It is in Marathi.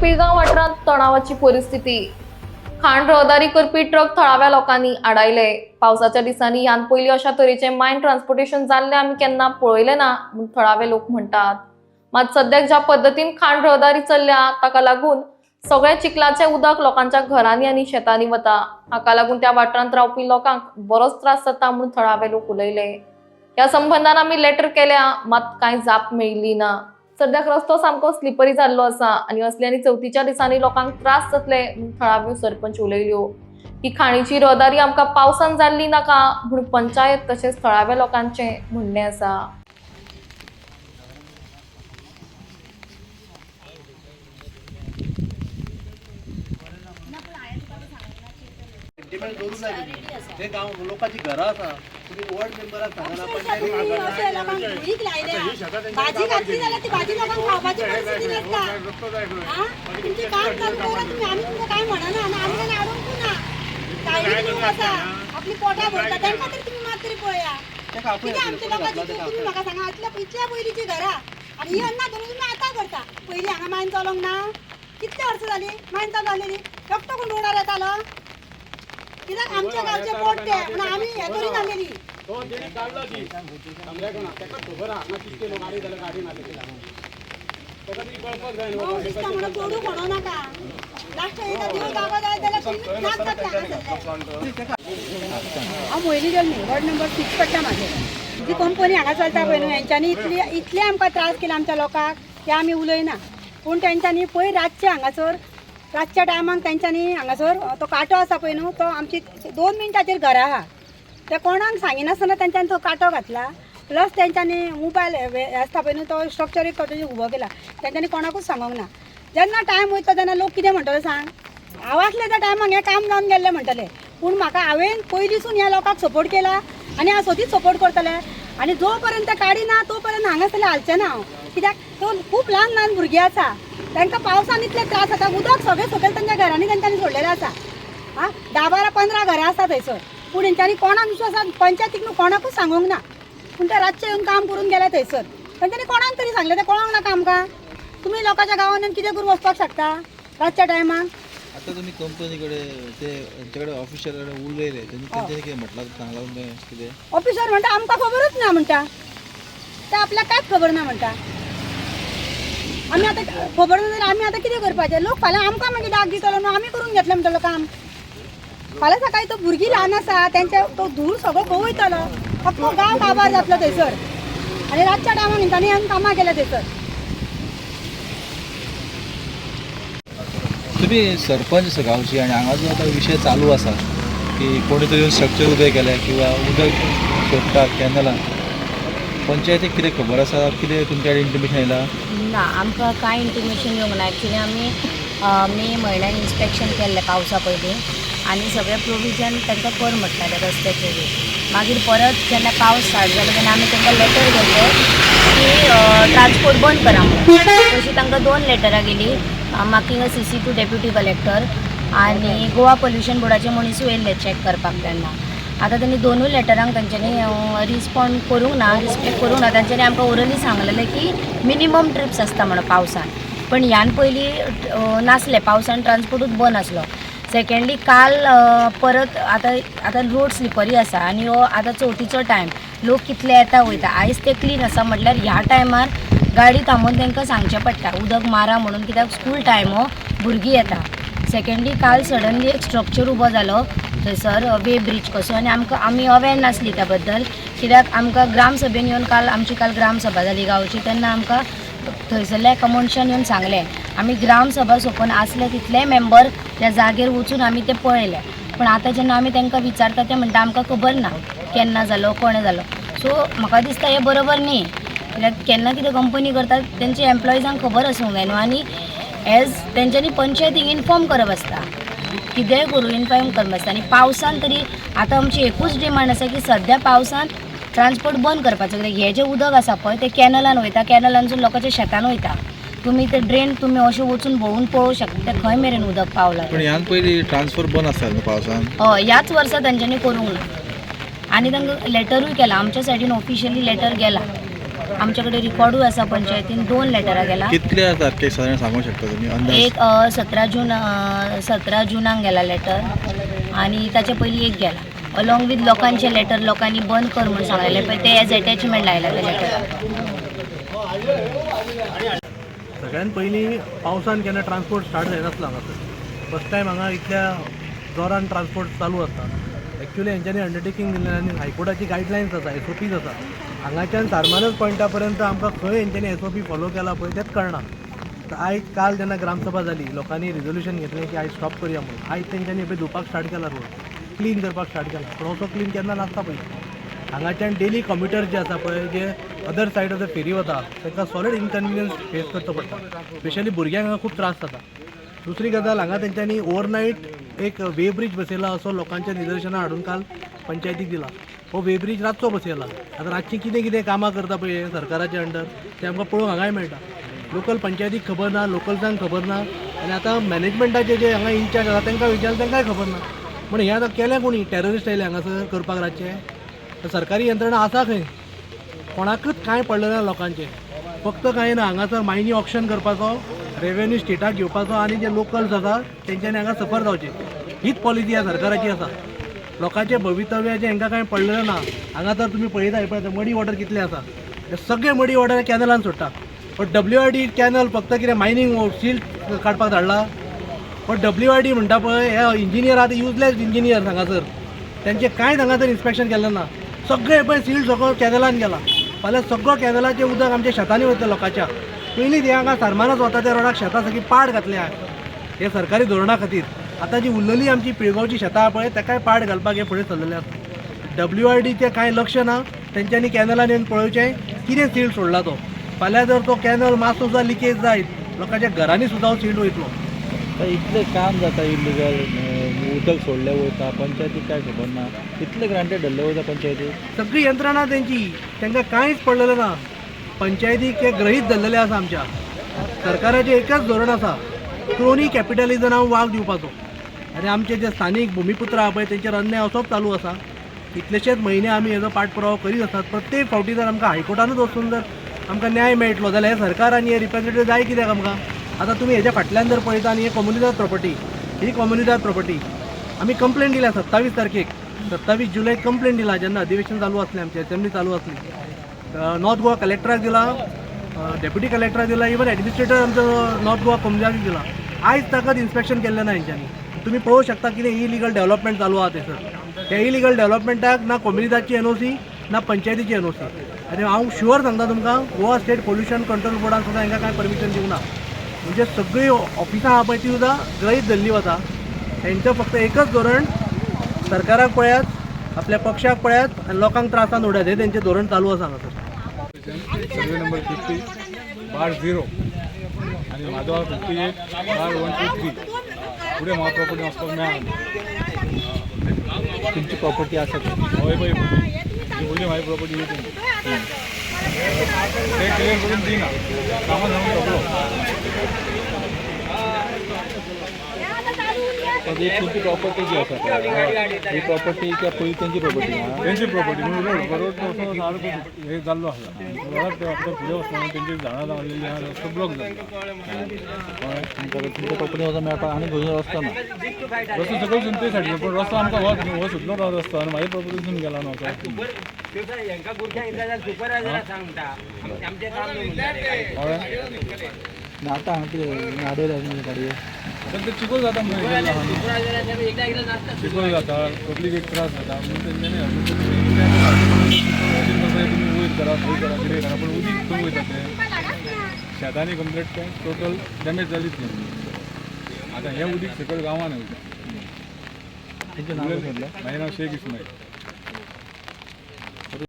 पिळगांव वाठारांत तणावाची परिस्थिती। खाण रहदारी करपी ट्रक थळाव्या लोकांनी आडायले। पावसाच्या दिसांनी ह्यान पयलीं अशा तरेचे मायन ट्रान्सपोर्टेशन जाल्ले आमी केन्ना पळयले ना म्हूण थळावे लोक म्हणटात। मात सद्याक ज्या पद्दतीन खाण रहदारी चल्ल्या ताका लागून सगळे चिखलाचे उदक लोकांच्या घरांनी आनी शेतांनी वता। हाका लागून त्या वाठारांत रावपी लोकांक बरोच त्रास जाता म्हूण थळावे लोक उलयले। ह्या संबंधान आमी लेटर केल्या मात कांय जाप मेळिल्ली ना। सद्याक रस्तो सामको स्लिपरी जाल्लो आसा आनी असल्यानी चवथीच्या दिसांनी लोकांक त्रास जातले म्हूण थळाव्यो सरपंच उलयल्यो। ही खाणीची रहदारी आमकां पावसान जाल्ली नाका म्हूण पंचायत तशेंच थळाव्या लोकांचें म्हणणें आसा। ते गाव लोकांची घरां आसा तुम्ही वॉर्ड मेंबराक सांगना भाजी घातली जाल्यार ती भाजी लोकांक खावपाची परिस्थिती नासता। तुमची काम करता तुम्ही आमी तुमकां काय म्हणना आनी आमी जाल्यार आडूंकू ना। काय लोक आसा आपली पोटां भरता तांकां तरी तुम्ही मात तरी पळया कितें आमच्या लोकांची तुम्ही म्हाका सांगा इतल्या पयलींची घरां आनी ही अन्ना धरून तुम्ही आतां करता। पयलीं हांगा मायन चलोंक ना कितले वर्सां जालीं मायन चालू जालेली एकटो कोण रोडार येतालो कित्याक आमच्या गांवचे पोट ते पूण आमी हे करीन आलेली म्हणून तोडू म्हणू नाका लास्ट एकदा दिवस गावा जाय जाल्यार तुमी नाच जातले। हांव मोहिनी जल्मी वॉर्ड नंबर 6 पडटा म्हाजें। जी कंपनी हांगा चलता पळय न्हू हेंच्यांनी इतले आमकां त्रास केला आमच्या लोकांक ते आमी उलयना पूण तेंच्यांनी पयर रातचे हांगासर रातच्या टायमाक तेंच्यांनी हांगासर तो कांटो आसा पळय न्हू तो आमची 2 मिनटाचेर घरा आहा ते कोणाक सांगिनासतना तेंच्यांनी तो कांटो घातला प्लस तेंच्यांनी मोबायल आसता पळय न्हू तो स्ट्रक्चर एक कटोची उबो केला तेंच्यांनी कोणाकूच सांगूंक ना। जेन्ना टायम वयता तेन्ना लोक कितें म्हणटले सांग हांव आसले त्या टायमाक हें काम जावन गेल्लें म्हणटले पूण म्हाका हांवें पयलींसून ह्या लोकांक सपोर्ट केला आनी हांव सोदीत सपोर्ट करतलें आनी जो पर्यंत ते काडिना तो पर्यंत हांगासरलें हालचें ना हांव कित्याक तो खूब ल्हान भुरगीं आसा तांकां पावसान इतले त्रास जाता उदक सगळें सकयल तांच्या घरांनी तेंच्यांनी सोडलेलें आसा। 10-12-15 घरां आसा थंयसर पूण हेंच्यांनी कोणाक विश्वासान पंचायतीक न्हू कोणाकूच सांगूंक ना पूण ते रातचे येवन काम करून गेले थंयसर तेंच्यांनी कोणाक तरी सांगलें तें कळोंक नाका आमकां। तुमी लोकांच्या गांवांत येवन कितें करून वचपाक शकता रातच्या टायमाक। आता तुम्ही कंपनी कडेन ते तेंच्याकडे ऑफिसर कडेन उलयले तेंच्यांनी कितें म्हटलां सांगलां कितें ऑफिसर म्हणटा आमकां खबरूच ना म्हणटा ते आपल्याक कांयच खबर ना म्हणटा। आमी आतां खबर ना जाल्यार आमी आतां कितें करपाचें लोक फाल्यां आमकां मागीर डाग दितलो न्हू आमी करून घेतलें म्हणटलो काम फाल्यां सकाळी तो भुरगीं ल्हान आसा तेंच्या तो धूळ सगळो खंय वयतलो फक्त गांव काबार जातलो थंयसर आनी रातच्या टायमार तेंच्यांनी आमी कामां केल्या थंयसर। तुम्ही सरपंच आसा गांवची आनी हांगा जो आतां विशय चालू आसा की कोणी तरी स्ट्रक्चर उदय केलें किंवा उदक सोडटात कॅनलान पंचायतीक कितें खबर आसा कितें तुमच्या कडेन इंटिमेशन येयलां ना आमकां कांय इंटिमेशन येवंक ना। एक्चुली आमी मे म्हयन्यान इन्स्पेक्शन केल्लें पावसा पयलीं आनी सगळें प्रोविजन तांकां कर म्हटलें रस्त्याचें बी मागीर परत जेन्ना पावस स्टार्ट जालो तेन्ना आमी तांकां लेटर गेल्ले की ट्रान्सपोर्ट बंद करा म्हणून तशी तांकां 2 लेटरां गेली marking a CC to deputy collector आनी गोवा पोल्युशन बोर्डाचे मनीसूय येयल्ले चॅक करपाक तेन्ना। आतां तेणी 2 लेटरांक तेंच्यांनी रिस्पॉन्ड करूंक ना रिस्पेक्ट करूंक ना तेंच्यांनी आमकां ओरली सांगलेलें की मिनिमम ट्रिप्स आसता म्हणून पावसान पण ह्यान पयलीं नासलें पावसान ट्रान्सपोर्टूच बंद आसलो। सेकेंडली काल परत आतां रोड स्लिपरी आसा आनी हो आतां चवथीचो टायम लोक कितले येता वयता आयज ते क्लीन आसा म्हटल्यार ह्या टायमार गाडी थांबोवन तांकां सांगचें पडटा उदक मारा म्हणून कित्याक स्कूल टायम हो भुरगीं येता। सेकेंडली काल सडनली एक स्ट्रक्चर उबो जालो थंयसर वे ब्रीज कसो आनी आमी अवेर नासली त्या बद्दल कित्याक आमकां ग्रामसभेन येवन आमची काल ग्रामसभा जाली गांवची तेन्ना आमकां थंयसरल्या एका मनशान येवन सांगलें आमी ग्रामसभा सोंपोवन आसले तितले मेंबर त्या जागेर वचून आमी ते पळयले पण आतां जेन्ना आमी तांकां विचारता ते म्हणटा आमकां खबर ना केन्ना जालो कोणे जालो सो म्हाका दिसता हें बरोबर न्ही कित्याक केन्ना कितें कंपनी करता तेंच्या एम्प्लॉइजांक खबर आसूंक जाय न्हू आनी एज तेंच्यांनी पंचायतीक इन्फॉर्म करप आसता कितेंय करून इन्फॉर्म करप आसता आनी पावसान तरी आतां आमची एकूच डिमांड आसा की सद्या पावसान ट्रान्सपोर्ट बंद करपाचो कित्याक हें जें उदक आसा पळय तें कॅनलान वयता कॅनलानसून लोकांच्या शेतान वयता तुम्ही ते ड्रेन तुम्ही अशें वचून भोंवून पळोवंक शकता ते खंय मेरेन उदक पावलां पण ह्यान पयलीं ट्रान्सफर बंद आसता न्हू पावसान हय ह्याच वर्सा तेंच्यांनी करूंक ना आनी तांकां लेटरूय केला आमच्या सायडीन ऑफिशियली लेटर गेला आमच्याकडे रिकॉर्डूय आसा पंचायतीन 2 लेटरां गेला. कितले तारखेक साधारण सांगू शकता तुम्ही अंदाज? एक 17 जुनाक गेला लेटर आणि ताचे पयलीं एक गेला. अलॉंग विथ लोकांचे लेटर लोकांनी बंद कर म्हणून सांगलेले पळय ते एज अटॅचमेंट लायला त्या लेटराक. सगळ्यात पयलीं पावसान केन्ना ट्रान्सपोर्ट स्टार्ट जायनासलो हांगासर. फर्स्ट टायम हांगा इतल्या जोरान ट्रान्सपोर्ट चालू आसा. एक्चुअली हेंच्यांनी अंडरटेकींग दिलें आनी हायकोर्टाची गायडलायन्स आसा, SOPs आसा. हांगाच्यान सारमानस पॉयंटा पर्यंत आमकां खंय हेंच्यांनी SOP फॉलो केला पळय तेंच कळना. आयज काल जेन्ना ग्रामसभा जाली लोकांनी रिजोल्युशन घेतलें की आयज स्टॉप करया म्हणून. आयज तेंच्यांनी पळय धुवपाक स्टार्ट केला रोड, क्लीन करपाक स्टार्ट केला. पूण असो क्लीन केन्ना नासता पळय. हांगाच्यान डेली कम्युटर जे आसा पळय जे other said of the fairy वता तांकां सॉलिड इनकन्विनियन्स फेस करचो पडटा. स्पेशली भुरग्यांक हांगा खूब त्रास जाता. दुसरी गजाल हांगा तेंच्यांनी ओवरनायट एक वे ब्रिज बसयला असो लोकांच्या निदर्शनां हाडून काल पंचायतीक दिला. हो वे ब्रिज रातचो बसयला. आतां रातची कितें कितें कामां करता पळय सरकाराच्या अंडर तें आमकां पळोवंक हांगाय मेळटा. लोकल पंचायतीक खबर ना, लोकल्सांक खबर ना आनी आतां मॅनेजमेंटाचे जे हांगा इन्चार्ज आसा तांकां विचारलें तांकांय खबर ना. पूण हें आतां केलें कोणी? टॅररिस्ट आयले हांगासर करपाक रातचे. सरकारी यंत्रणा आसा खंय? कोणाकूच कांय पडलें ना लोकांचें. फक्त कांय ना हांगासर मायनी ऑक्शन करपाचो, रेवेन्यू स्टेटाक घेवपाचो आनी जे लोकल्स आसा तेंच्यांनी हांगा सफर जावचें. हीच पॉलिसी ह्या सरकाराची आसा. लोकांचे भवितव्याचें हांकां कांय पडलेलें ना. हांगा तर तुमी पळयता पळय मडी वॉटर कितले आसा. हे सगळे मडी वॉटर कॅनलान सोडटा. पण WRD कॅनल फक्त कितें मायनींग सील काडपाक धाडला. पण WRD म्हणटा पळय हे इंजिनियर आतां युजलेस इंजिनियर हांगासर तेंचें कांयच हांगासर इन्स्पेक्शन केलें ना. सगळे पळय सील सगळो कॅनलान गेला. फाल्यां सगळो कॅनलाचें उदक आमच्या शेतांनी वयता लोकांच्या. पयलींच हे हांगा सारमानच वता त्या रोडाक शेतां सगळीं पाड घातल्या हे सरकारी धोरणा खातीर. आतां जी उरलेली आमची पिळगांवची शेतां आहा पळय ताकाय पाड घालपाक हे फुडें चल्लेले आसा. WRDचें कांय लक्ष ना. तेंच्यांनी कॅनलान येवन पळोवचें कितें सील सोडला तो. फाल्यां जर तो कॅनल मातसो सुद्दां लिकेज जायत लोकांच्या घरांनी सुद्दां सील वयतलो. इतलें काम जाता इल्लिगल उदक सोडलें वयता पंचायतीक काय खबर ना. इतले ग्रांटेड धरले वयता पंचायतीक. सगळी यंत्रणा तेंची तांकां कांयच पडलेलें ना. पंचायतीक हे ग्रहीत धरलेले आसा आमच्या. सरकाराचें एकच धोरण आसा क्रोनी कॅपिटलिजमाक वाग दिवपाचो. आनी आमचे जे स्थानीक भुमिपुत्र आहा पळय तेंचेर अन्याय असोच चालू आसा. कितलेशेच म्हयने आमी हेजो पाठपुरावो करीत आसात. प्रत्येक फावटी जर आमकां हायकोर्टानूच वचून जर आमकां न्याय मेळटलो जाल्यार हे सरकार आनी हे रिप्रेझेंटेटिव्ह जाय कित्याक आमकां. आतां तुमी हेच्या फाटल्यान जर पळयता आनी ही कम्युनिटायज प्रॉपर्टी ही कम्युनिटायज प्रॉपर्टी आमी कंप्लेन दिल्या 27 तारखेक 27 जुलैक कंप्लेन दिला जेन्ना अधिवेशन चालू आसलें आमचें असेंब्ली चालू आसली. नॉर्थ गोवा कलेक्टराक दिला, डेप्युटी कलेक्टराक दिला, इवन एडमिनिस्ट्रेटर आमचो नॉर्थ गोवा कम्युनिटाक दिला. आयज ताकद इन्स्पेक्शन केल्लें ना हेंच्यांनी. तुम्ही पळोवंक शकता कितें इलिगल डेव्हलपमेंट चालू आहा थंयसर. त्या इलिगल डेव्हलपमेंटाक ना कम्युनिटाची NOC ना पंचायतीची NOC. आनी हांव शुअर सांगता तुमकां गोवा स्टेट पोल्युशन कंट्रोल बोर्डान सुद्दां हांकां कांय परमिशन दिवंक ना. म्हणजे सगळीं ऑफिसां आहा पळय ती सुद्दां ग्रहीत धरली वता. हेंचो फक्त एकच धोरण सरकाराक पळयात, आपल्या पक्षाक पळयात आनी लोकांक त्रासान उडयात हें तेंचें धोरण चालू आसा हांगासर. सर्वे नंबर 50/0 आणि माधव 58/123 पुढे म्हाका प्रॉपर्टी वचपाक मेळना. तुमची प्रॉपर्टी आसा का? हय पळय व्हडली म्हाजी प्रॉपर्टी ते क्लियर करून दिना कामां सांगून सोंपलो. ही तुमची प्रॉपर्टी जी आसा पळय ही प्रॉपर्टी त्या पयलीं तेंची प्रॉपर्टी तेंची प्रॉपर्टी म्हणून रोड सारको हे जाल्लो आसा. रोडाक ते फुडें वचना तेंची झाडां लावलेली आहा रस्तो ब्लॉक जाल्लो. तुमच्या प्रॉपर्टी वचून मेळपाक आनी खंय रस्तो ना. रस्तो सकयल सून ते सायडीन पूण रस्तो आमकां हो सुटलो रस्तो आनी म्हाजी प्रॉपर्टीसून गेला न्हू आतां हांगा कितें आडयल्या गाडयो पण ते चिकोल जाता म्हणून चिकोल जाता पब्लीक त्रास जाता म्हणून तेंच्यांनी तुमी वयर करा खंय करा कितें करा पूण उदीक खंय वयता तें शेतांनी कंप्लीट तें टोटल डॅमेज जालीच न्ही. आतां हें उदीक सकयल गांवान वयता. तेंचें नांव सांगलें. म्हाजें नांव शेख इस्माईल.